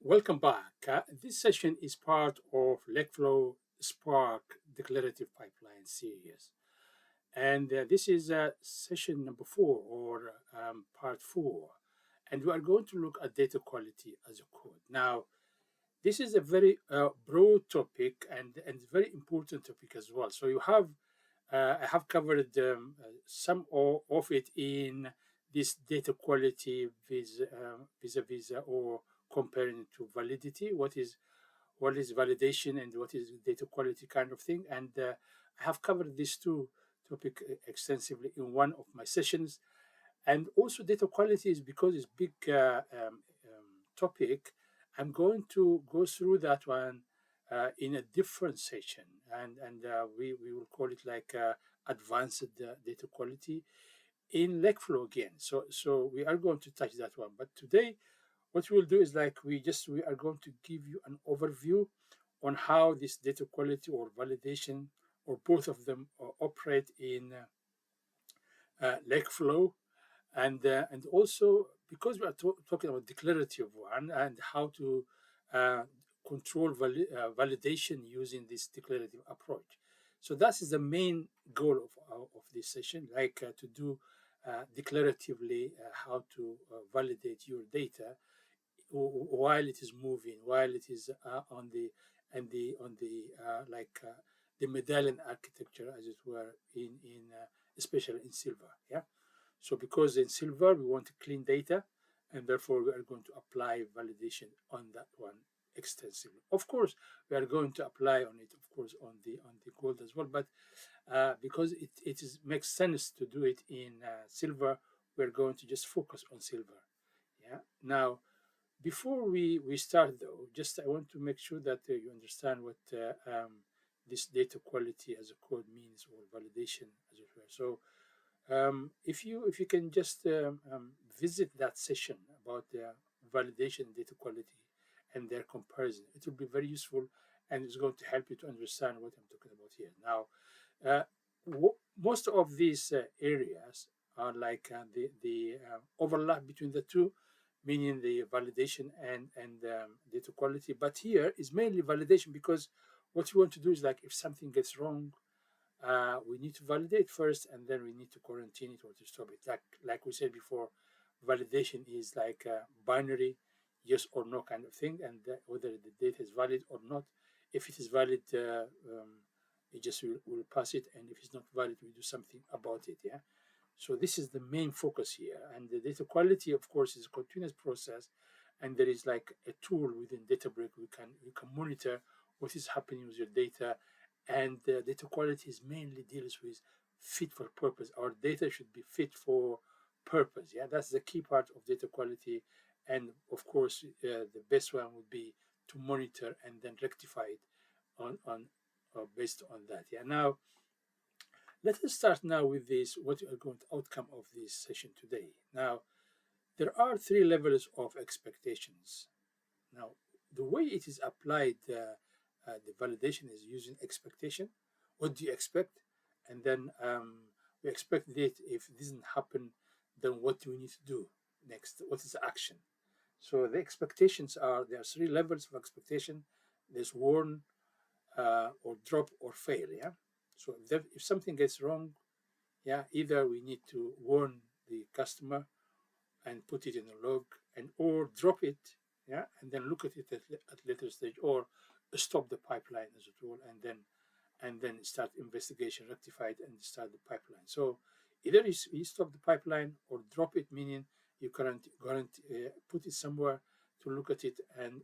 Welcome back. This session is part of Lakeflow Spark Declarative Pipeline series. And this is session number 4 or part 4. And we are going to look at data quality as a code. Now, this is a very broad topic and very important topic as well. So I have covered some of it in this data quality vis-a-vis or comparing to validity. What is validation and what is data quality kind of thing. And I have covered these two topic extensively in one of my sessions. And also data quality is because it's big topic. I'm going to go through that one in a different session, and we will call it like advanced data quality in Lakeflow again. So we are going to touch that one. But today, what we'll do is like we are going to give you an overview on how this data quality or validation or both of them operate in Lakeflow, and also because we are talking about declarative one and how to uh, control validation using this declarative approach. So that is the main goal of this session, like to do declaratively how to validate your data while it is moving, while it is on the the medallion architecture, as it were, in especially in silver. Yeah. So because in silver we want clean data, and therefore we are going to apply validation on that one extensively. Of course, we are going to apply on it, of course, on the gold as well. But because it makes sense to do it in silver, we're going to just focus on silver. Yeah. Now, before we start though, just I want to make sure that you understand what this data quality as a code means or validation as it were. So if you can just visit that session about the validation and data quality and their comparison, it will be very useful and it's going to help you to understand what I'm talking about here. Now, uh, most of these areas are like the overlap between the two, meaning the validation and data quality. But here is mainly validation because what you want to do is like if something gets wrong, we need to validate first, and then we need to quarantine it or to stop it. Like we said before, validation is like a binary, yes or no kind of thing, and whether the data is valid or not. If it is valid, it just will pass it, and if it's not valid, we do something about it. Yeah. So this is the main focus here, and the data quality, of course, is a continuous process, and there is like a tool within Databricks we can monitor what is happening with your data, and data quality is mainly deals with fit for purpose. Our data should be fit for purpose. Yeah, that's the key part of data quality, and of course, the best one would be to monitor and then rectify it on based on that. Yeah. Now let us start now with this. What are going to outcome of this session today? Now there are three levels of expectations. Now, the way it is applied, the validation is using expectation. What do you expect? And then we expect that if it doesn't happen, then what do we need to do next? What is the action? So the expectations there are three levels of expectation. There's warn, or drop, or fail. Yeah. So if something gets wrong, yeah, either we need to warn the customer and put it in a log and or drop it, yeah, and then look at it at later stage, or stop the pipeline as a tool, and then start investigation, rectify it, and start the pipeline. So either you stop the pipeline or drop it, meaning you current put it somewhere to look at it and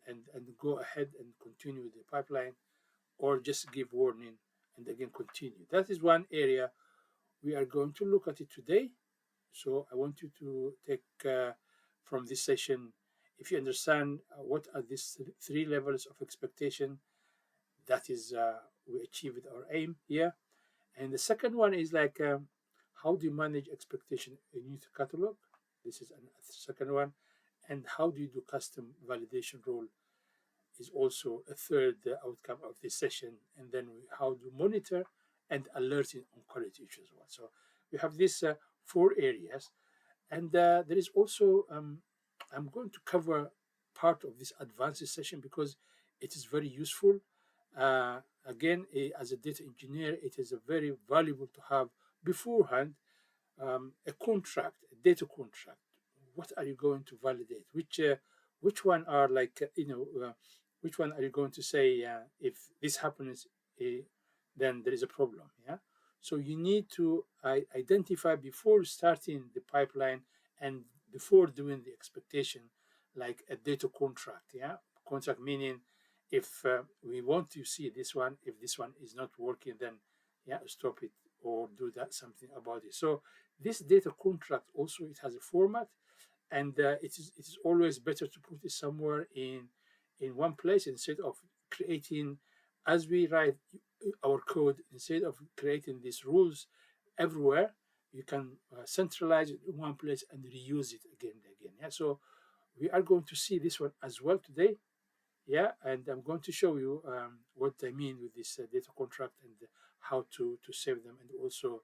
go ahead and continue with the pipeline, or just give warning and again continue. That is one area we are going to look at it today. So I want you to take from this session, if you understand what are these three levels of expectation, that is, we achieved our aim here. And the second one is like, how do you manage expectation in your catalog? This is a second one. And how do you do custom validation role is also a third outcome of this session. And then how do monitor and alerting on quality issues as well. So we have these four areas. And there is also, I'm going to cover part of this advanced session because it is very useful. Again, as a data engineer, it is a very valuable to have beforehand a contract, a data contract. What are you going to validate? Which one are like which one are you going to say if this happens, uh, then there is a problem? Yeah. So you need to identify before starting the pipeline and before doing the expectation, like a data contract. Yeah, contract meaning if we want to see this one, if this one is not working, then yeah, stop it or do that something about it. So this data contract also it has a format, and it is always better to put it somewhere in one place instead of creating, as we write our code, instead of creating these rules everywhere. You can centralize it in one place and reuse it again and again. Yeah, so we are going to see this one as well today. Yeah, and I'm going to show you what I mean with this data contract and how to save them, and also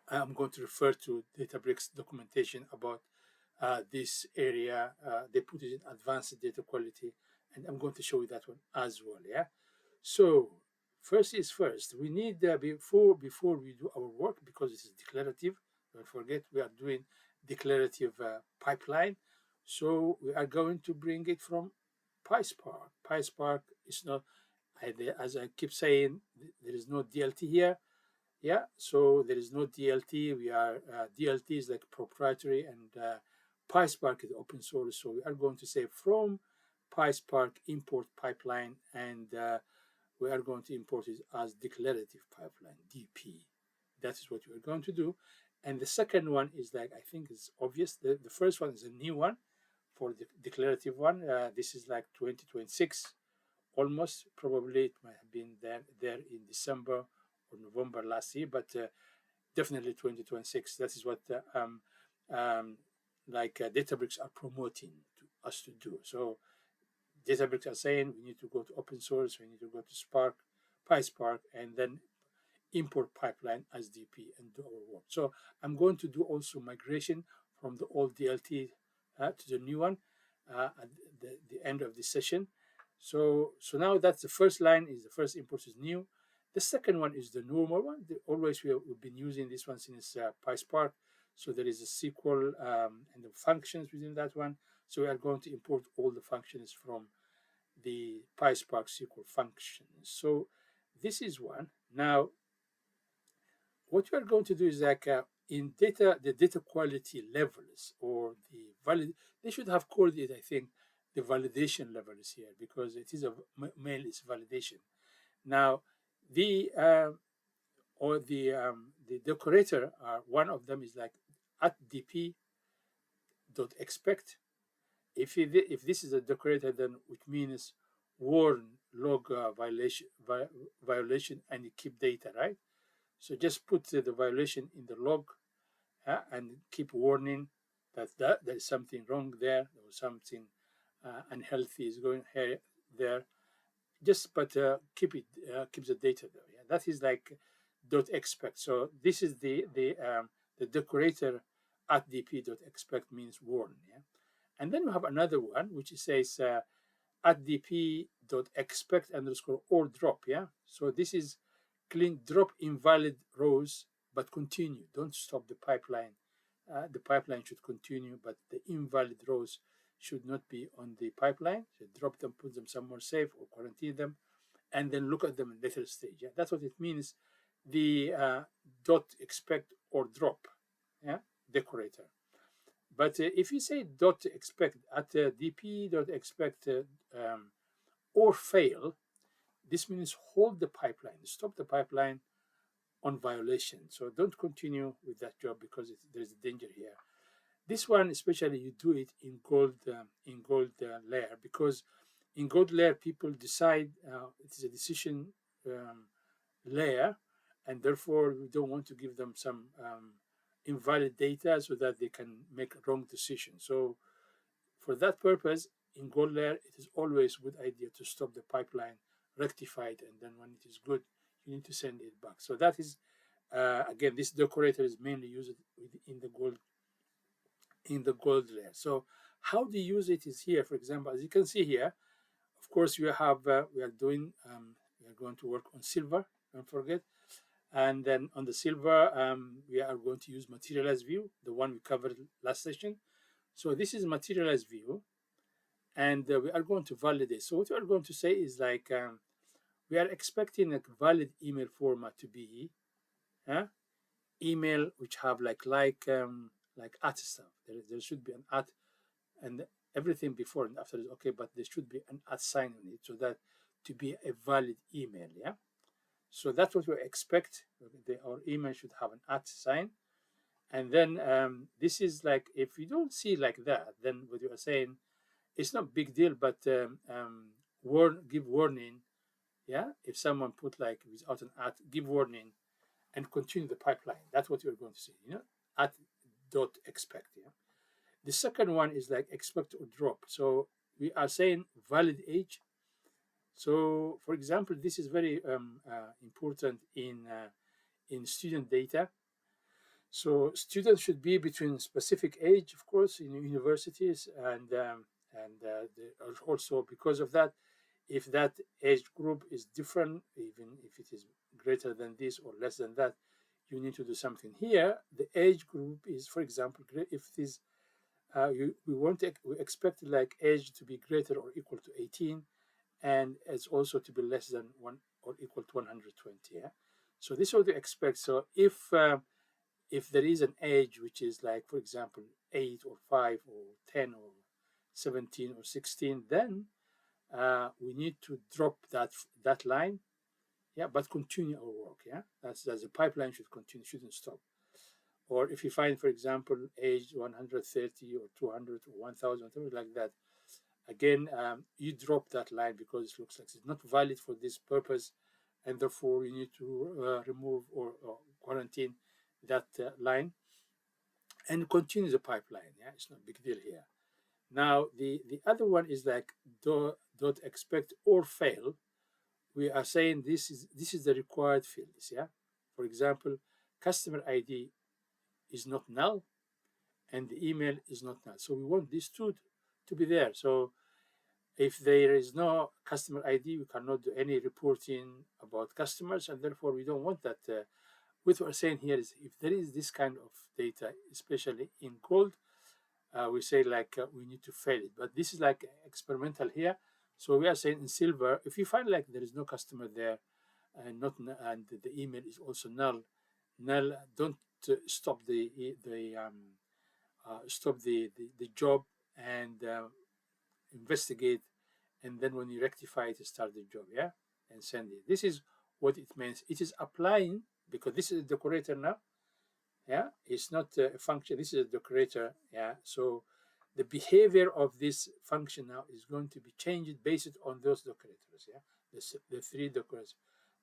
I'm going to refer to Databricks documentation about this area. They put it in advanced data quality, and I'm going to show you that one as well. Yeah. So first is first. We need before we do our work, because this is declarative. Don't forget we are doing declarative pipeline. So we are going to bring it from PySpark. PySpark is not, as I keep saying, there is no DLT here. Yeah, so there is no DLT. We are DLT is like proprietary, and PySpark is open source. So we are going to say from PySpark import pipeline, and we are going to import it as declarative pipeline (DP). That is what we are going to do. And the second one is like, I think it's obvious. The first one is a new one for the declarative one. This is like 2026 almost. Probably it might have been there in December or November last year, but definitely 2026. That is what Databricks are promoting to us to do. So Databricks are saying we need to go to open source, we need to go to Spark, PySpark, and then import pipeline as DP and do our work. So I'm going to do also migration from the old DLT to the new one at the end of this session. So now that's the first line, is the first import is new. The second one is the normal one. Always we've been using this one since PySpark. So there is a SQL and the functions within that one. So we are going to import all the functions from the PySpark SQL functions. So this is one. Now, what you are going to do is like in the data quality levels, or the valid, they should have called it, I think, the validation levels here, because it is a mail is validation. Now, the the decorator, one of them is like at dp dot expect. If this is a decorator, then which means warn log violation, and you keep data, right? So just put the violation in the log and keep warning that there is something wrong there, or something unhealthy is going here there. Just but keep the data there. Yeah, that is like dot expect. So this is the decorator at dp dot expect means warn. Yeah, and then we have another one which says at dp dot expect underscore or drop. Yeah, so this is clean drop invalid rows but continue. Don't stop the pipeline. The pipeline should continue, but the invalid rows should not be on the pipeline. So drop them, put them somewhere safe, or quarantine them, and then look at them in later stage. Yeah, that's what it means. The dot expect or drop. Yeah, decorator. But if you say dot expect at dp dot expect or fail, this means hold the pipeline, stop the pipeline on violation. So don't continue with that job because there's a danger here. This one, especially, you do it in gold layer, because in gold layer people decide it is a decision layer, and therefore we don't want to give them some invalid data so that they can make wrong decisions. So for that purpose, in gold layer, it is always a good idea to stop the pipeline, rectify it, and then when it is good, you need to send it back. So that is, again, this decorator is mainly used in the gold layer. So How they use it is here. For example, as you can see here, of course, we have we are doing we are going to work on silver. Don't forget. And then on the silver, we are going to use materialized view, the one we covered last session. So this is materialized view, and we are going to validate. So what we are going to say is like we are expecting a valid email format to be email which have like at stuff. There should be an at and everything before and after is okay, but there should be an at sign on it so that to be a valid email. Yeah. So that's what we expect. Our email should have an at sign. And then this is like, if you don't see like that, then what you are saying, it's not big deal, but give warning. Yeah. If someone put like without an at, give warning and continue the pipeline. That's what you're going to see, at dot expect. Yeah. The second one is like expect or drop. So we are saying valid age. So for example, this is very important in student data. So students should be between specific age, of course, in universities, and also because of that, if that age group is different, even if it is greater than this or less than that, you need to do something here. The age group is, for example, if this we expect like age to be greater or equal to 18, and it's also to be less than 1 or equal to 120. Yeah. So this is what we expect. So if there is an age which is like, for example, 8 or 5 or 10 or 17 or 16, then we need to drop that line, yeah, but continue our work, yeah. That's the pipeline should continue, shouldn't stop. Or if you find, for example, age 130 or 200 or 1,000, something like that, again, you drop that line because it looks like it's not valid for this purpose, and therefore you need to remove or quarantine that line and continue the pipeline. Yeah, it's not a big deal here. Now, the other one is like dot expect or fail. We are saying this is the required fields. Yeah, for example, customer ID is not null and the email is not null. So we want these two to be there. So if there is no customer ID, we cannot do any reporting about customers, and therefore we don't want that. What we're saying here is if there is this kind of data, especially in gold, we say like we need to fail it. But this is like experimental here. So we are saying in silver, if you find like there is no customer there, and not and the email is also null, don't stop the job and investigate, and then when you rectify it, start the job, yeah, and send it. This is what it means. It is applying because this is a decorator now, yeah. It's not a function. This is a decorator, yeah. So the behavior of this function now is going to be changed based on those decorators, yeah. The three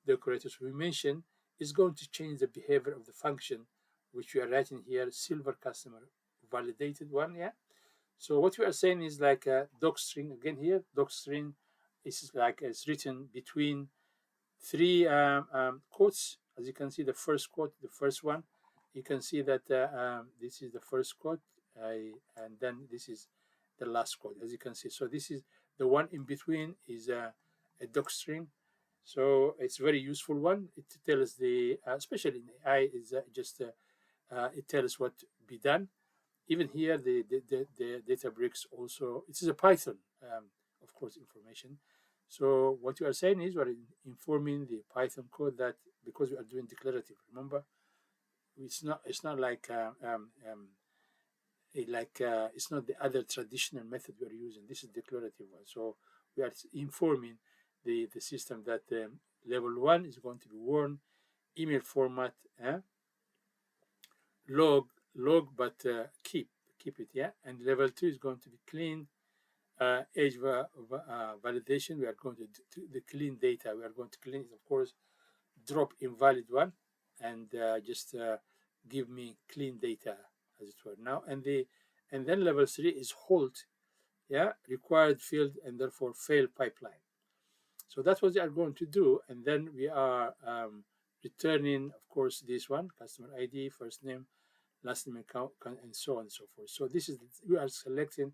decorators we mentioned is going to change the behavior of the function, which we are writing here, silver customer validated one, yeah. So what we are saying is like a doc string again here. Doc string is like it's written between three quotes. As you can see, the first quote, the first one, you can see that this is the first quote, and then this is the last quote, as you can see. So this is the one in between is a doc string. So it's a very useful one. It tells the, especially in AI, is just it tells what to be done. Even here, the Databricks also, it is a Python, of course, information. So what you are saying is we're informing the Python code that because we are doing declarative, remember, it's not like it's not the other traditional method we are using. This is declarative one. So we are informing the system that level 1 is going to be warn, email format, log, but keep it, yeah. And level 2 is going to be clean, age validation. We are going to do the clean data. We are going to clean it, of course, drop invalid one, and just give me clean data as it were now. And then level 3 is halt, yeah, required field, and therefore fail pipeline. So that's what they are going to do. And then we are returning, of course, this one, customer ID, first name, last name, account, and so on and so forth. So this is, we are selecting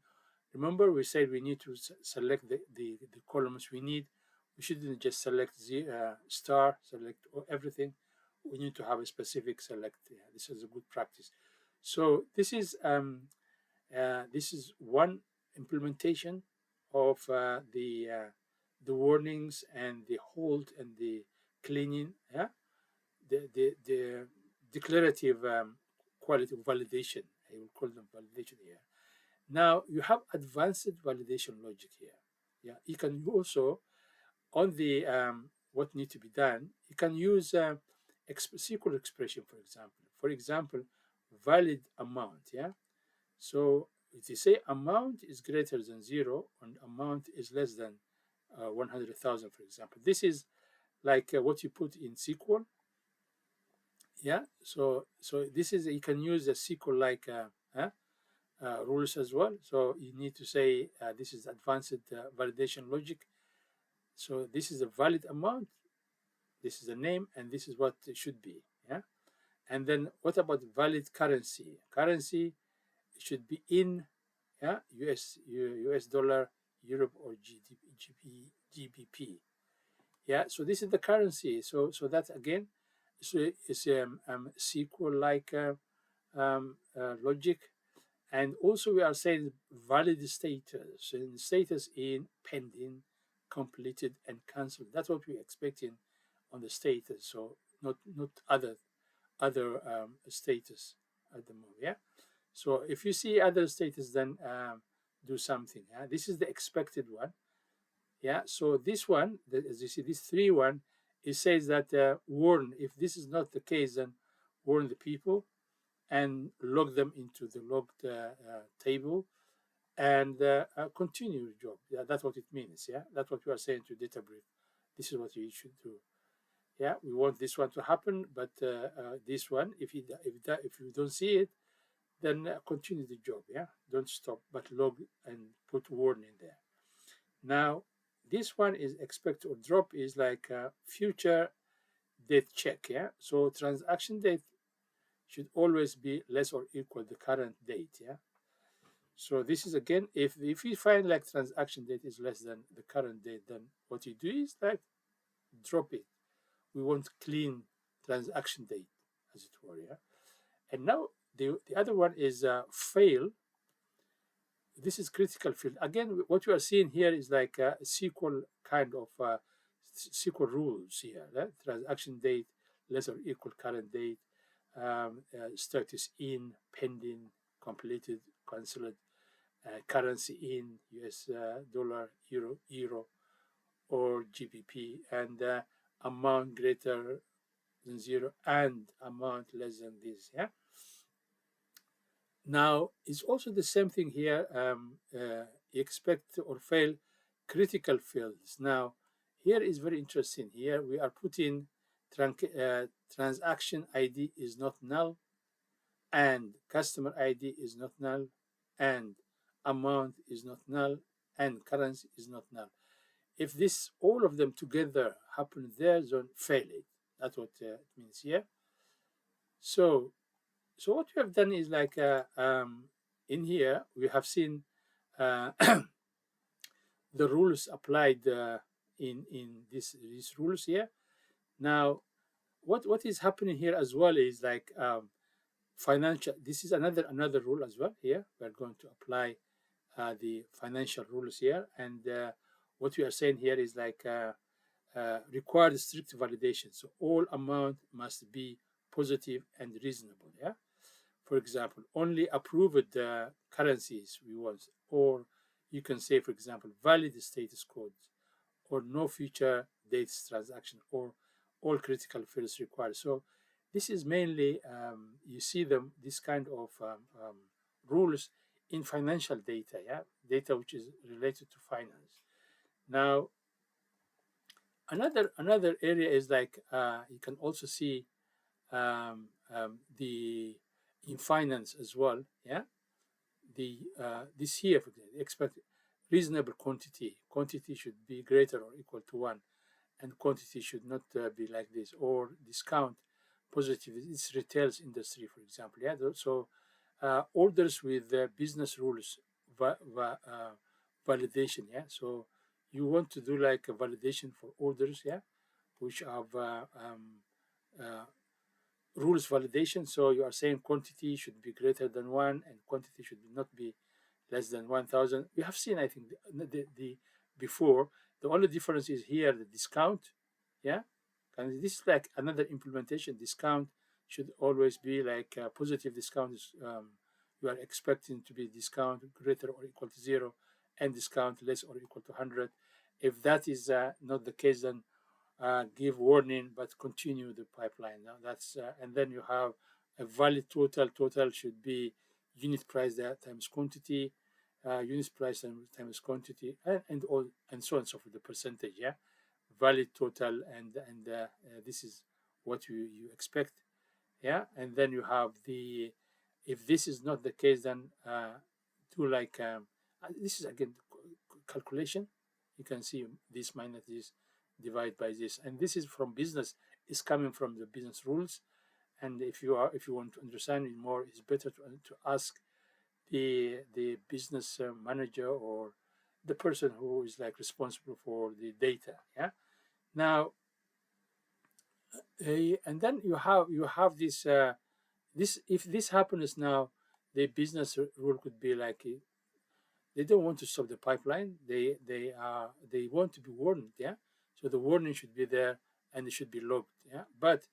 Remember, we said we need to select the columns we need. We shouldn't just select the star, select everything. We need to have a specific select. Yeah, this is a good practice. So this is one implementation of the warnings and the hold and the cleaning. Yeah, the declarative quality validation. I will call them validation here. Now you have advanced validation logic here. Yeah, you can also on the what need to be done. You can use SQL expression, for example. For example, valid amount. Yeah. So if you say amount is greater than zero and amount is less than 100,000, for example, this is like what you put in SQL. Yeah. So this is you can use a SQL like rules as well. So you need to say this is advanced validation logic. So this is a valid amount, this is the name, and this is what it should be. Yeah. And then what about valid currency? Currency should be in US dollar, Europe, or GBP. Yeah. So this is the currency. So that again, so it's SQL like logic. And also we are saying valid status, and status in pending, completed, and cancelled. That's what we're expecting on the status. So not other status at the moment. Yeah. So if you see other status, then do something. Yeah? This is the expected one. Yeah. So this one, as you see, this 3-1, it says that warn. If this is not the case, then warn the people and log them into the logged table and continue your job. Yeah, that's what it means. Yeah, that's what we are saying to Databricks. This is what you should do. Yeah, we want this one to happen, but this one, if you don't see it, then continue the job. Yeah, don't stop, but log and put warning there. Now, this one is expect or drop is like future date check. Yeah, so transaction date should always be less or equal the current date. Yeah. So this is again, if you find like transaction date is less than the current date, then what you do is like drop it. We want clean transaction date, as it were. Yeah. And now the other one is fail. This is critical field. Again, what you are seeing here is like a SQL kind of SQL rules here. Right? Transaction date less or equal current date. Status in, pending, completed, cancelled, currency in US dollar, euro, or GBP, and amount greater than zero and amount less than this. Yeah. Now it's also the same thing here. Expect or fail critical fields. Now here is very interesting. Here we are putting transaction ID is not null, and customer ID is not null, and amount is not null, and currency is not null. If this all of them together happen there, then fail it. That's what it means here. So what we have done is like in here we have seen uh, the rules applied in these rules here. Now, what is happening here as well is like financial. This is another rule as well here. We're going to apply the financial rules here, and what we are saying here is like required strict validation. So all amount must be positive and reasonable. Yeah. For example, only approved currencies we want, or you can say, for example, valid status codes, or no future dates transaction, or all critical fields required. So this is mainly you see them this kind of rules in financial data, yeah, data which is related to finance. Now, another area is like you can also see the in finance as well, yeah. The this here, for example, expect reasonable quantity should be greater or equal to 1, and quantity should not be like this, or discount positive. It's retails industry, for example. Yeah. So orders with business rules validation. Yeah, so you want to do like a validation for orders. Yeah, which have uh, rules validation. So you are saying quantity should be greater than one, and quantity should not be less than 1,000. We have seen, I think, the before. The only difference is here the discount. Yeah, and this is like another implementation. Discount should always be like a positive discount is you are expecting to be discount greater or equal to zero, and discount less or equal to 100. If that is not the case, then give warning but continue the pipeline. Now that's and then you have a valid total. Total should be unit price that times quantity, unit price times quantity, and all and so on and so forth. The percentage, yeah, valid total, and this is what you expect, yeah. And then you have the if this is not the case, then do like this is again calculation. You can see this minus this divide by this, and this is from business. Is coming from the business rules. And if you want to understand it more, it's better to ask the business manager or the person who is like responsible for the data. Yeah. Now, and then you have this if this happens now, the business rule could be like they don't want to stop the pipeline. They want to be warned. Yeah. So the warning should be there and it should be logged. Yeah. But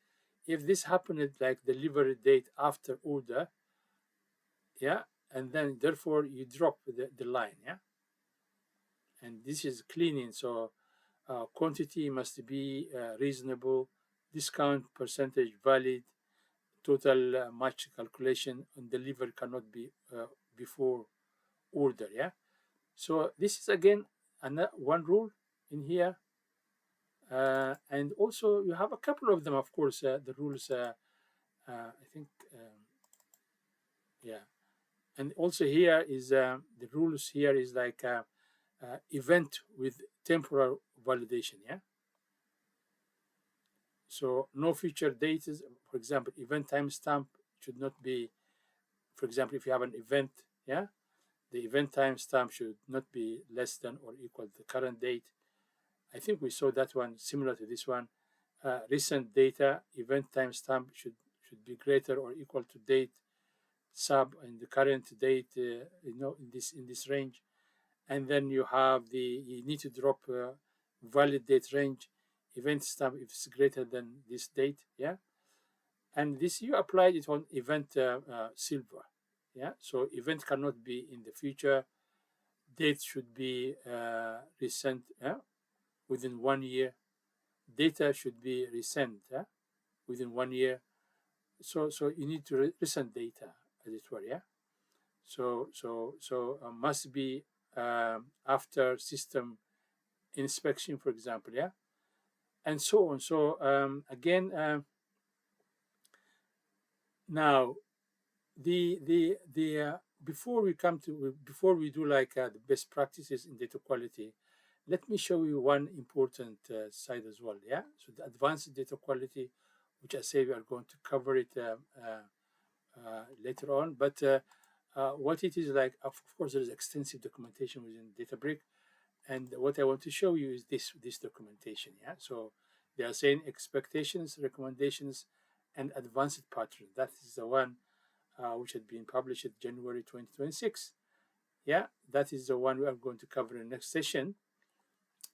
if this happened like delivery date after order, yeah, and then therefore you drop the line. Yeah. And this is cleaning. So quantity must be reasonable, discount percentage valid, total match calculation, and delivery cannot be before order. Yeah. So this is again one rule in here. And also you have a couple of them, of course, the rules, I think, yeah. And also here is the rules here is like event with temporal validation. Yeah. So no future date is, for example, event timestamp should not be, for example, if you have an event, yeah, the event timestamp should not be less than or equal to the current date. I think we saw that one similar to this one. Recent data event timestamp should be greater or equal to date sub and the current date, in this range. And then you need to drop valid date range event stamp if it's greater than this date, yeah. And this you applied it on event silver, yeah. So event cannot be in the future. Date should be recent, yeah, within 1 year. Data should be recent, yeah, within 1 year. So you need to recent data, as it were, yeah. So must be after system inspection, for example, yeah, and so on. So again, now the before we do like the best practices in data quality, let me show you one important side as well. Yeah, so the advanced data quality, which I say we are going to cover it later on. But what it is like, of course, there is extensive documentation within Databricks, and what I want to show you is this documentation. Yeah, so they are saying expectations, recommendations, and advanced pattern. That is the one which had been published in January 2026. Yeah, that is the one we are going to cover in the next session.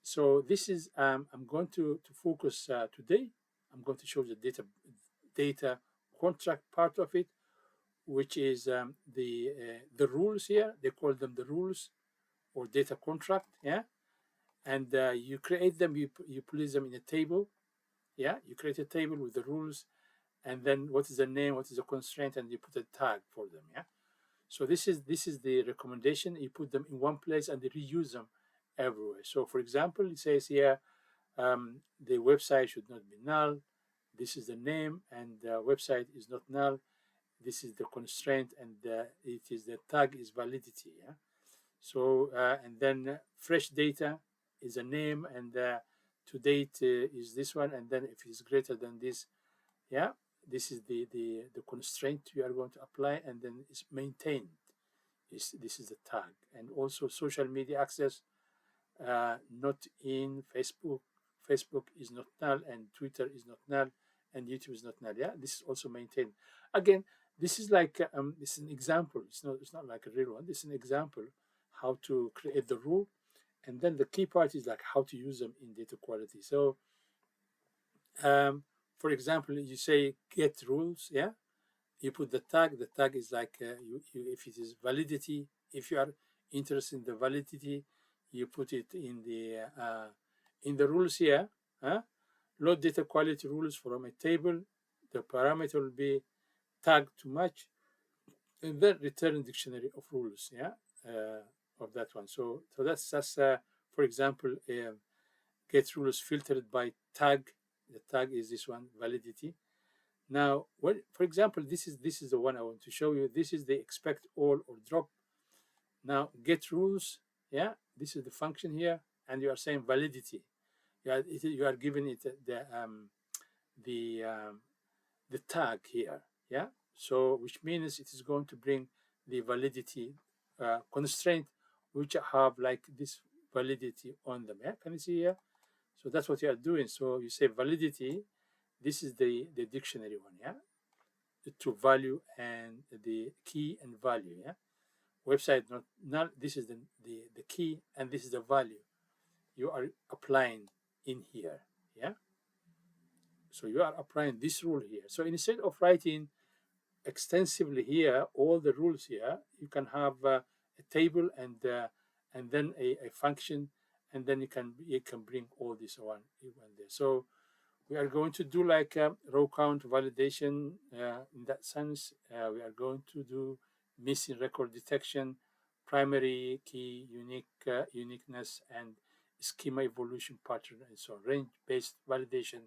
So this is I'm going to focus today. I'm going to show the data contract part of it, which is the rules here. They call them the rules or data contract. Yeah, and you create them. You place them in a table. Yeah, you create a table with the rules, and then what is the name, what is the constraint, and you put a tag for them. Yeah. So this is the recommendation. You put them in one place and they reuse them everywhere. So for example, it says here the website should not be null. This is the name, and the website is not null. This is the constraint, and it is the tag is validity. Yeah. So and then fresh data is a name, and to date is this one, and then if it's greater than this, yeah, this is the constraint you are going to apply, and then it's maintained This is the tag. And also social media access, not in Facebook. Facebook is not null, and Twitter is not null, and YouTube is not null. Yeah, this is also maintained. Again, this is like this is an example. It's not like a real one. This is an example how to create the rule, and then the key part is like how to use them in data quality. So, um, for example, you say get rules. Yeah, you put the tag. The tag is like if it is validity. If you are interested in the validity, you put it in the rules here. Huh? Load data quality rules from a table. The parameter will be tag to match, and then return dictionary of rules. Yeah, of that one. So that's for example, get rules filtered by tag. The tag is this one, validity. Now, for example, this is the one I want to show you. This is the expect all or drop. Now, get rules. Yeah, this is the function here, and you are saying validity. You are giving it the um, the tag here. Yeah, so which means it is going to bring the validity constraint, which have like this validity on them. Yeah, can you see here? So that's what you are doing. So you say validity. This is the dictionary one. Yeah, the true value and the key and value. Yeah, website not this is the key and this is the value you are applying in here. Yeah, so you are applying this rule here. So instead of writing extensively here all the rules here, you can have a table and then a function, and then you can bring all this one there. So we are going to do like row count validation in that sense. We are going to do missing record detection, primary key uniqueness, and schema evolution pattern, and so range based validation.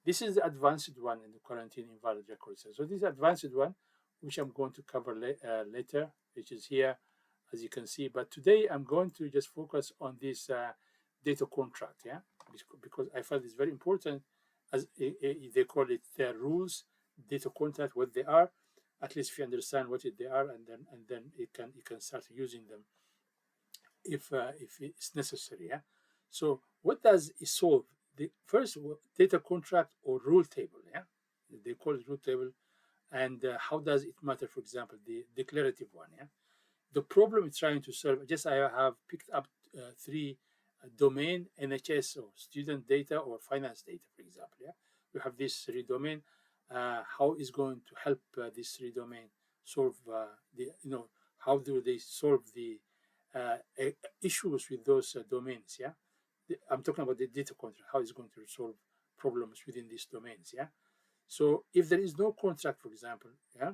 This is the advanced one in the quarantine invalid records. So this is advanced one, which I'm going to cover later, which is here, as you can see. But today I'm going to just focus on this data contract, yeah, because I felt it's very important, as they call it their rules, data contract, what they are. At least if you understand what they are, and then you can start using them if it's necessary. Yeah. So what does it solve? The first data contract or rule table. Yeah, they call it rule table. And how does it matter? For example, the declarative one. Yeah, the problem it's trying to solve. Just I have picked up three domain: NHS or student data or finance data, for example. Yeah, we have this three domain. How is going to help this three domain solve the how do they solve the issues with those domains? Yeah, I'm talking about the data contract. How is it going to resolve problems within these domains? Yeah. So if there is no contract, for example, yeah,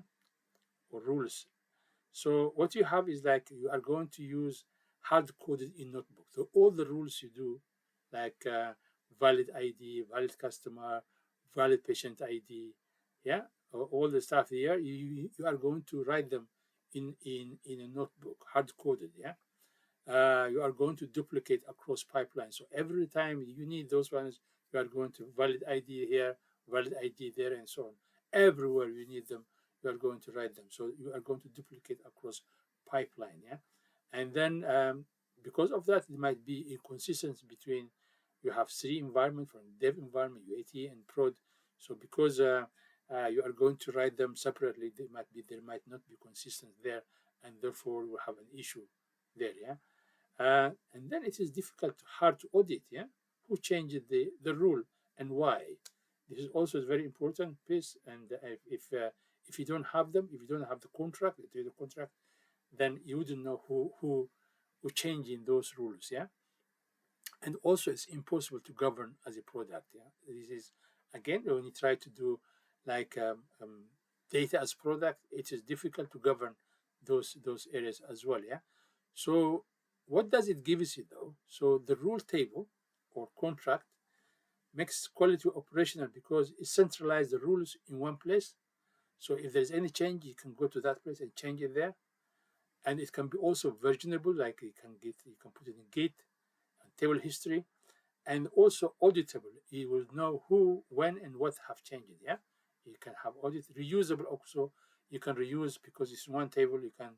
or rules, so what you have is like you are going to use hard coded in notebook. So all the rules you do, like valid ID, valid customer, valid patient ID, yeah, all the stuff here, you are going to write them in a notebook, hard coded, yeah. You are going to duplicate across pipelines. So every time you need those ones, you are going to valid ID here, valid ID there, and so on. Everywhere you need them, you are going to write them. So you are going to duplicate across pipeline, yeah. And then because of that, there might be inconsistency between you have three environment from dev environment, UAT, and prod. So because you are going to write them separately, there might not be consistent there, and therefore you will have an issue there, yeah. And then it is hard to audit. Yeah, who changed the rule and why? This is also a very important piece. And if you don't have them, if you don't have the contract, the data contract, then you wouldn't know who changing those rules. Yeah, and also it's impossible to govern as a product. Yeah, this is again when you try to do like data as product, it is difficult to govern those areas as well. Yeah, so what does it give us though? So the rule table or contract makes quality operational because it centralizes the rules in one place. So if there's any change, you can go to that place and change it there. And it can be also versionable, like you can put it in Git and table history, and also auditable. You will know who, when, and what have changed. Yeah, you can have audit reusable also. You can reuse because it's one table. You can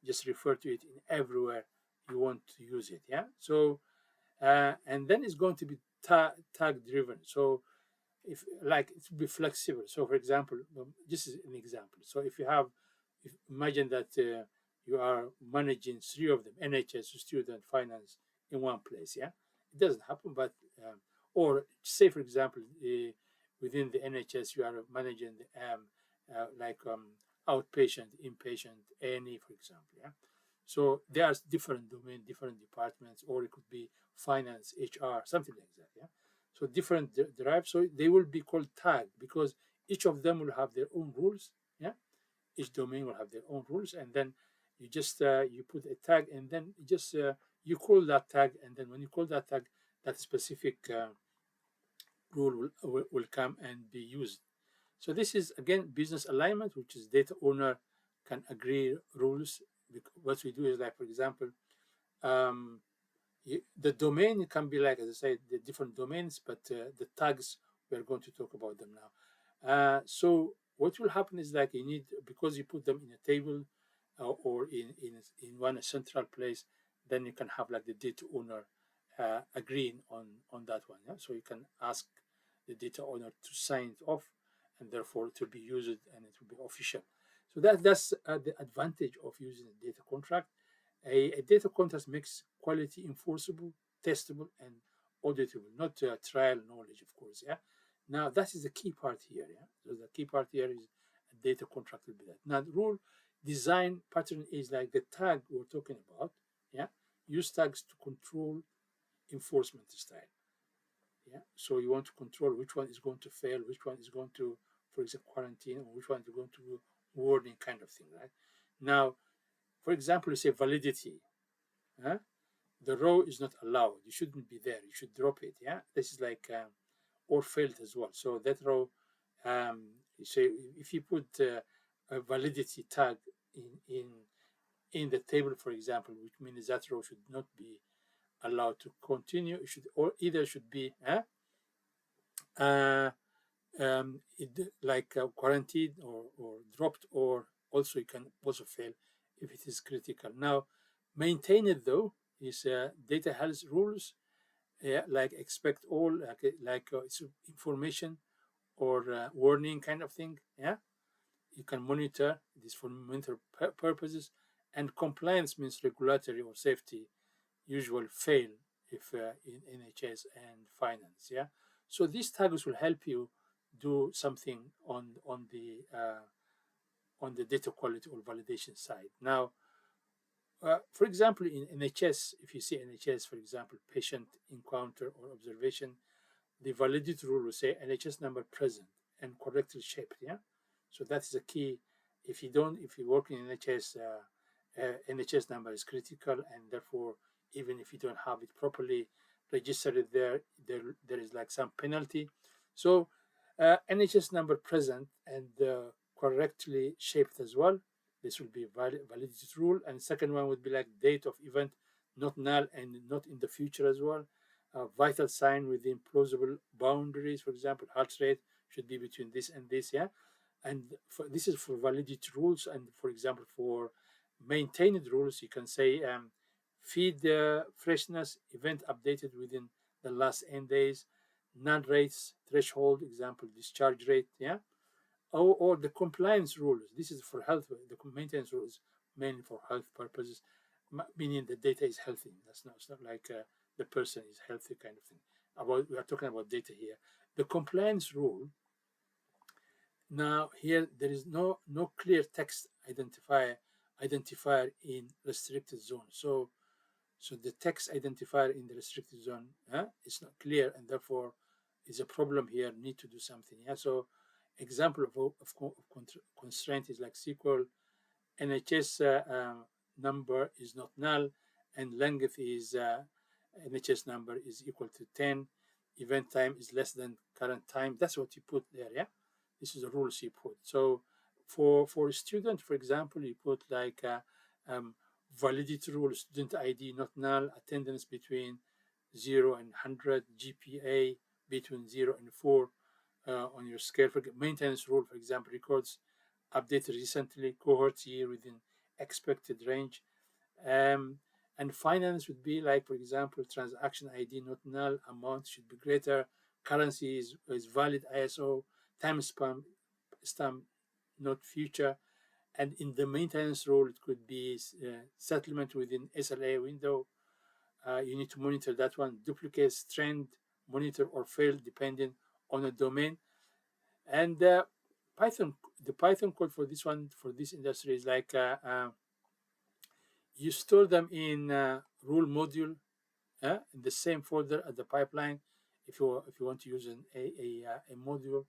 just refer to it in everywhere you want to use it. Yeah. So and then it's going to be tag driven. So if like it will be flexible. So for example, this is an example. So if you have, if imagine that you are managing three of them, NHS, student, finance in one place. Yeah, it doesn't happen, but or say for example, within the NHS you are managing the like outpatient, inpatient, A&E, for example. Yeah, so there's different domain, different departments, or it could be finance, HR, something like that. Yeah, so different drives. So they will be called tag because each of them will have their own rules. Yeah, each domain will have their own rules, and then you just you put a tag, and then you just you call that tag, and then when you call that tag, that specific rule will come and be used. So this is again business alignment, which is data owner can agree rules. What we do is like, for example, um, the domain can be like, as I said, the different domains, but the tags, we're going to talk about them now. So what will happen is like you need, because you put them in a table or in one central place, then you can have like the data owner agreeing on that one. Yeah? So you can ask the data owner to sign it off, and therefore it will be used and it will be official. So that's the advantage of using a data contract. A data contract makes quality enforceable, testable, and auditable, not trial knowledge, of course. Yeah. Now that is the key part here. Yeah. So the key part here is a data contract will be that. Now the rule design pattern is like the tag we're talking about. Yeah. Use tags to control enforcement style. Yeah. So you want to control which one is going to fail, which one is going to, for example, quarantine, or which one is going to warning kind of thing, right? Now, for example, you say validity. Huh? The row is not allowed. You shouldn't be there. You should drop it. Yeah, this is like or failed as well. So that row, you say if you put a validity tag in the table, for example, which means that row should not be allowed to continue. It should, or either should be uh, like quarantined or dropped, or also you can also fail if it is critical. Now, maintain it though is data health rules, like expect all, like it's information or warning kind of thing. Yeah, you can monitor this for monitor purposes, and compliance means regulatory or safety usual fail if in NHS and finance. Yeah, so these tags will help you do something on the data quality or validation side. Now, for example, in NHS, if you see NHS, for example, patient encounter or observation, the validity rule will say NHS number present and correctly shaped. Yeah, so that is a key. If you work in NHS, NHS number is critical, and therefore, even if you don't have it properly registered there is like some penalty. So, NHS number present and correctly shaped as well. This will be validity rule. And second one would be like date of event, not null and not in the future as well. Vital sign within plausible boundaries. For example, heart rate should be between this and this. Yeah, and this is for validity rules. And for example, for maintained rules, you can say feed freshness event updated within the last n days, non rates threshold. Example, discharge rate. Yeah, or the compliance rules. This is for health. The maintenance rules mainly for health purposes, meaning the data is healthy. That's not, it's not like the person is healthy kind of thing. About we are talking about data here. The compliance rule. Now here there is no clear text identifier in restricted zone. So the text identifier in the restricted zone is not clear, and therefore is a problem here. Need to do something. Yeah. So example of constraint is like SQL NHS number is not null, and length is NHS number is equal to 10. Event time is less than current time. That's what you put there. Yeah, this is the rules you put. So for a student, for example, you put like validity rule, student ID not null, attendance between 0 and 100, GPA between 0 and 4 on your scale. For maintenance rule, for example, records updated recently, cohort year within expected range. Um, and finance would be like, for example, transaction ID not null, amount should be greater, currency is valid ISO, stamp not future. And in the maintenance rule, it could be settlement within SLA window. You need to monitor that one. Duplicates, trend, monitor or fail depending on the domain. And Python, the Python code for this one, for this industry is like you store them in rule module in the same folder as the pipeline if you want to use a module,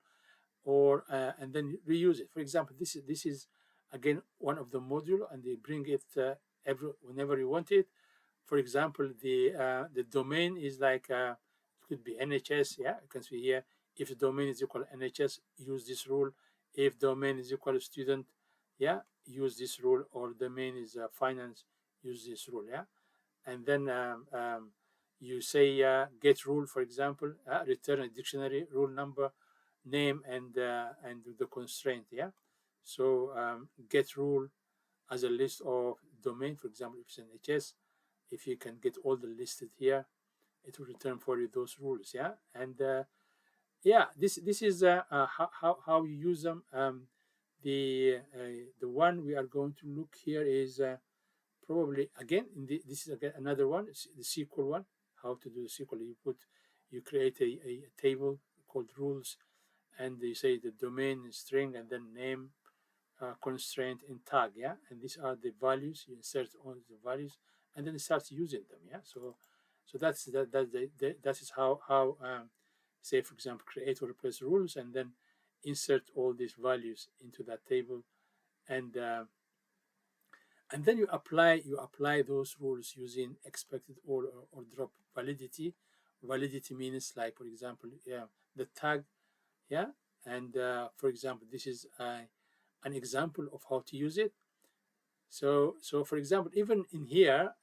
or and then reuse it. For example, this is again one of the module, and they bring it every whenever you want it. For example, the domain is like it could be NHS. Yeah, you can see here, if the domain is equal NHS, use this rule. If domain is equal student, yeah, use this rule. Or domain is finance, use this rule. Yeah, and then you say get rule, for example, return a dictionary rule number, name, and the constraint. Yeah, so get rule as a list of domain. For example, if it's an HS, if you can get all the listed here, it will return for you those rules. Yeah, and yeah, this is how you use them. The one we are going to look here is probably again this is again another one. It's the SQL one. How to do the SQL? You create a table called rules, and you say the domain string and then name, constraint, and tag. Yeah, and these are the values. You insert all the values, and then it starts using them. Yeah, so that is how say, for example, create or replace rules, and then insert all these values into that table, and uh, and then you apply those rules using expected or drop validity. Validity means, like, for example, yeah, the tag. Yeah, and for example, this is an example of how to use it. So for example, even in here,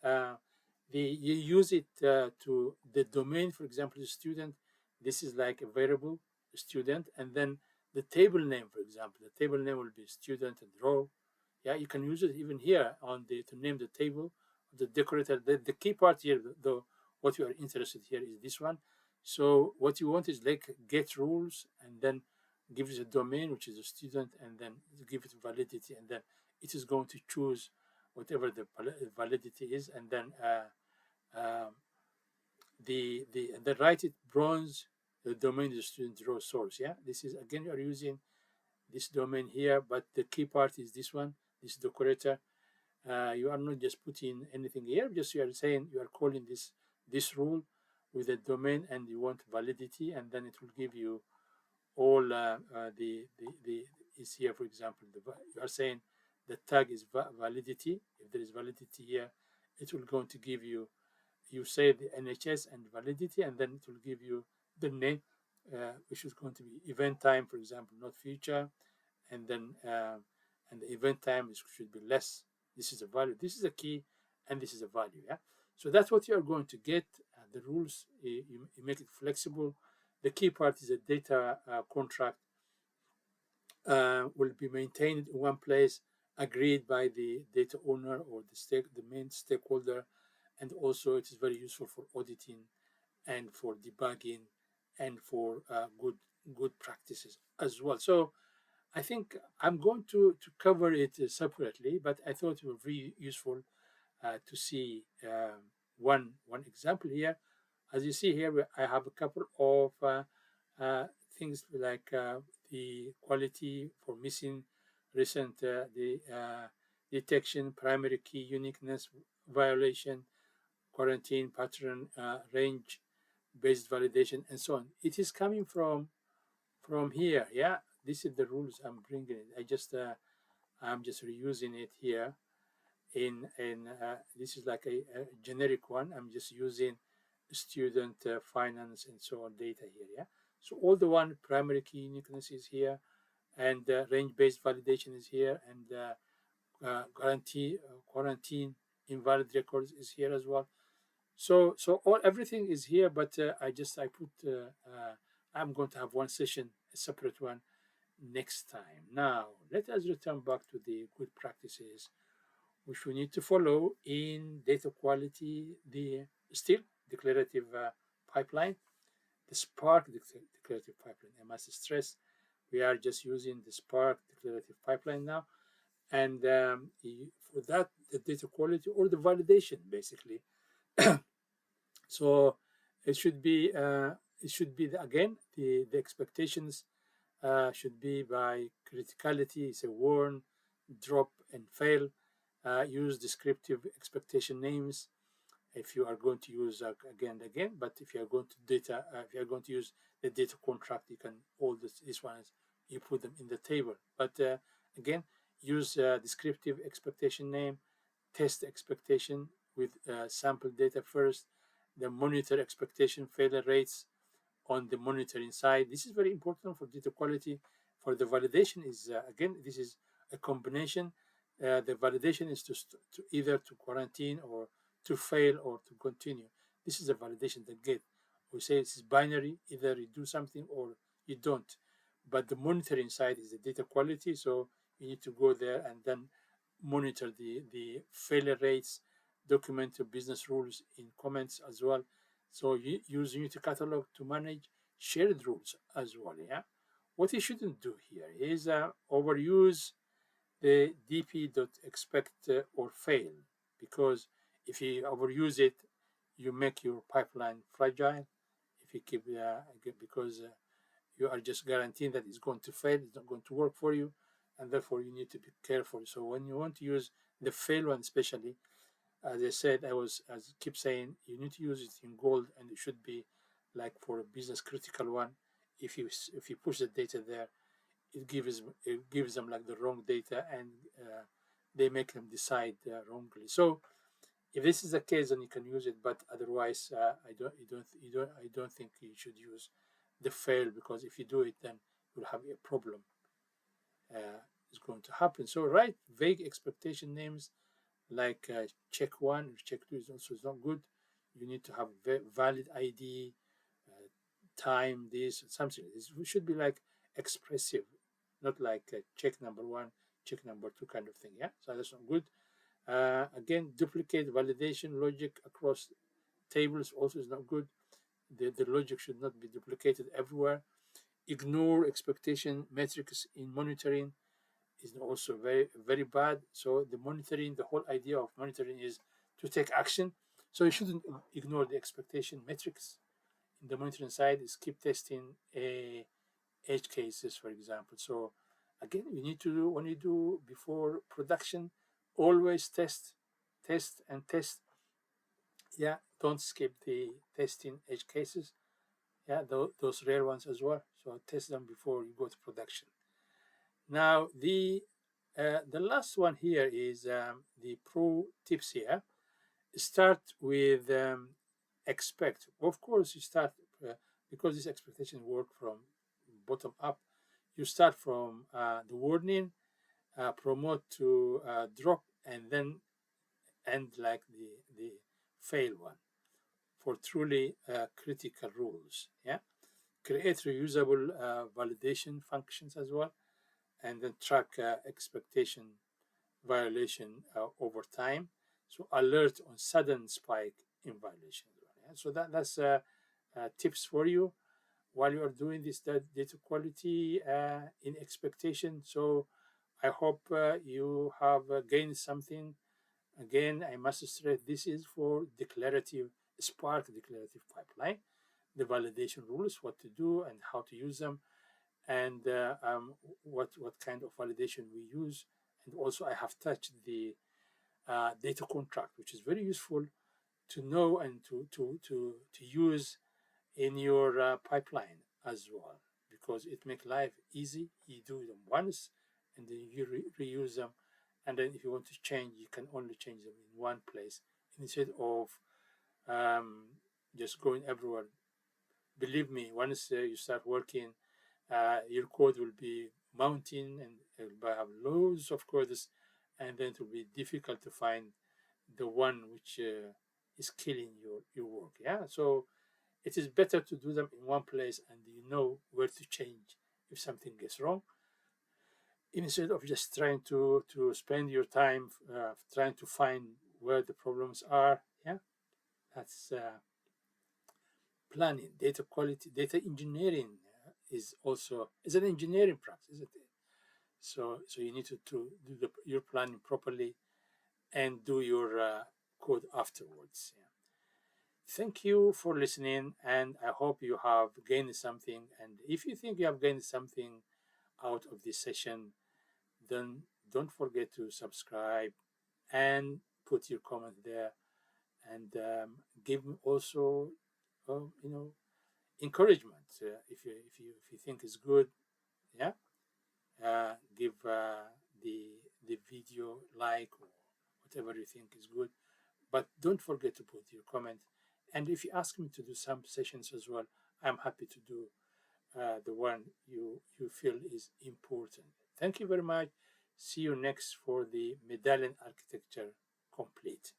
you use it to the domain. For example, the student. This is like a variable student, and then the table name. For example, the table name will be student and row. Yeah, you can use it even here on the to name the table, the decorator. The key part here, though, what you are interested here is this one. So what you want is like get rules, and then give it a domain, which is a student, and then give it validity, and then it is going to choose whatever the validity is, and then the write it bronze, the domain is student row source. Yeah, this is again you are using this domain here, but the key part is this one, this decorator. You are not just putting anything here, just you are saying you are calling this rule with a domain, and you want validity, and then it will give you all the is here. For example, you are saying the tag is validity. If there is validity here, it will going to give you, you say the NHS and validity, and then it will give you the name, which is going to be event time, for example, not future, and then and the event time should be less. This is a value. This is a key, and this is a value. Yeah. So that's what you are going to get. The rules, you make it flexible. The key part is a data contract will be maintained in one place, agreed by the data owner or the main stakeholder, and also it is very useful for auditing and for debugging and for good practices as well. So I think I'm going to cover it separately, but I thought it would be very useful to see one example here. As you see here, I have a couple of things like the quality for missing recent the detection, primary key uniqueness violation, quarantine pattern, range based validation, and so on. It is coming from here. Yeah, this is the rules I'm bringing it. I'm just reusing it here in this is like a generic one. I'm just using student finance and so on data here. Yeah, so all the one primary key uniqueness is here, and range based validation is here, and guarantee quarantine invalid records is here as well. So all everything is here, but I put I'm going to have one session, a separate one, next time. Now let us return back to the good practices. which we need to follow in data quality, the still declarative pipeline, the Spark declarative pipeline. I must stress we are just using the Spark declarative pipeline now. And for that, the data quality or the validation, basically. So it should be again the expectations should be by criticality. It's a warn, drop, and fail. Use descriptive expectation names if you are going to use again and again. But if you are going to if you are going to use the data contract, you can all these ones you put them in the table. But again, use descriptive expectation name, test expectation with sample data first, the monitor expectation failure rates on the monitoring side. This is very important for data quality. For the validation is again, this is a combination. The validation is to either to quarantine or to fail or to continue. This is a validation that get. We say it's binary, either you do something or you don't. But the monitoring side is the data quality, so you need to go there and then monitor the failure rates, document your business rules in comments as well. So you use Unity Catalog to manage shared rules as well. Yeah. What you shouldn't do here is overuse the dp.expect or fail, because if you overuse it, you make your pipeline fragile. If you keep because you are just guaranteeing that it's going to fail, it's not going to work for you, and therefore you need to be careful. So when you want to use the fail one, especially, as I said, as I keep saying, you need to use it in gold, and it should be like for a business critical one. If you push the data there, it gives them like the wrong data, and they make them decide wrongly. So if this is the case, then you can use it. But otherwise, I don't think you should use the fail, because if you do it, then you'll have a problem. Is going to happen. So write vague expectation names like check one or check two is also not good. You need to have valid ID, time, this, something. It should be like expressive, not like check number one, check number two kind of thing. Yeah, so that's not good. Again, duplicate validation logic across tables also is not good. The logic should not be duplicated everywhere. Ignore expectation metrics in monitoring is also very bad. So the monitoring, the whole idea of monitoring is to take action. So you shouldn't ignore the expectation metrics. In the monitoring side is keep testing edge cases, for example. So again, you need to do, when you do before production, always test, and test. Yeah, don't skip the testing edge cases. Yeah, those rare ones as well. So test them before you go to production. Now the last one here is the pro tips here. Start with expect. Of course, you start because this expectation work from bottom up. You start from the warning, promote to drop, and then end like the fail one for truly critical rules. Yeah, create reusable validation functions as well, and then track expectation violation over time. So alert on sudden spike in violation. Yeah? So that's tips for you while you are doing this data quality in expectation. So I hope you have gained something. Again, I must stress this is for declarative Spark declarative pipeline, the validation rules, what to do and how to use them, and what kind of validation we use. And also, I have touched the data contract, which is very useful to know and to use in your pipeline as well, because it makes life easy. You do them once, and then you reuse them, and then if you want to change, you can only change them in one place instead of um, just going everywhere. Believe me, once you start working, your code will be mounting and it will have loads of codes, and then it will be difficult to find the one which is killing your work. Yeah, so it is better to do them in one place, and you know where to change if something gets wrong. instead of just trying to spend your time trying to find where the problems are. Yeah, that's planning. Data quality, data engineering is an engineering practice, isn't it? So you need to do your planning properly and do your code afterwards. Yeah. Thank you for listening, and I hope you have gained something. And if you think you have gained something out of this session, then don't forget to subscribe and put your comment there, and give me also, you know, encouragement. If you think it's good, yeah, give the video like or whatever you think is good. But don't forget to put your comment. And if you ask me to do some sessions as well, I'm happy to do the one you feel is important. Thank you very much. See you next for the Medallion architecture complete.